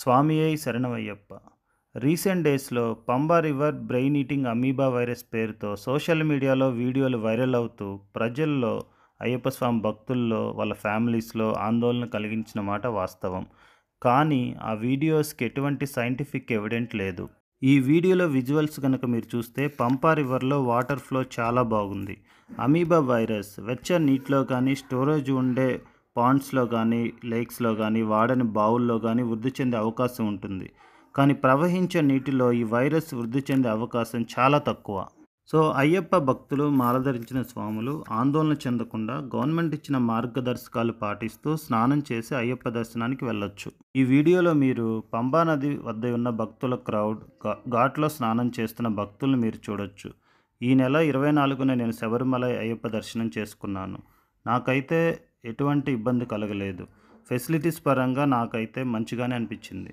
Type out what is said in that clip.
స్వామియే శరణమయ్యప్ప. రీసెంట్ డేస్‌లో Pamba river brain eating amoeba virus పేరుతో సోషల్ మీడియాలో వీడియోలు వైరల్ అవుతూ ప్రజల్లో, అయ్యప్ప స్వామి భక్తుల్లో, వాళ్ళ ఫ్యామిలీస్‌లో ఆందోళన కలిగించిన మాట వాస్తవం. కానీ ఆ వీడియోస్‌కి ఎటువంటి సైంటిఫిక్ ఎవిడెంట్ లేదు. ఈ వీడియోలో విజువల్స్ గనక మీరు చూస్తే పంపా రివర్‌లో వాటర్ ఫ్లో చాలా బాగుంది. అమీబా వైరస్ వెచ్చని నీటిలో కానీ, స్టోరేజ్ ఉండే పాండ్స్‌లో గానీ, లేక్స్‌లో గానీ, వాడని బావుల్లో గానీ వృద్ధి చెందే అవకాశం ఉంటుంది. కానీ ప్రవహించే నీటిలో ఈ వైరస్ వృద్ధి చెందే అవకాశం చాలా తక్కువ. సో, అయ్యప్ప భక్తులు, మాలధరించిన స్వాములు ఆందోళన చెందకుండా గవర్నమెంట్ ఇచ్చిన మార్గదర్శకాలు పాటిస్తూ స్నానం చేసి అయ్యప్ప దర్శనానికి వెళ్ళొచ్చు. ఈ వీడియోలో మీరు పంబా నది వద్ద ఉన్న భక్తుల క్రౌడ్, ఘాట్లో స్నానం చేస్తున్న భక్తులను మీరు చూడొచ్చు. ఈ నెల 24న నేను శబరిమల అయ్యప్ప దర్శనం చేసుకున్నాను. నాకైతే ఎటువంటి ఇబ్బంది కలగలేదు. ఫెసిలిటీస్ పరంగా నాకైతే మంచిగానే అనిపించింది.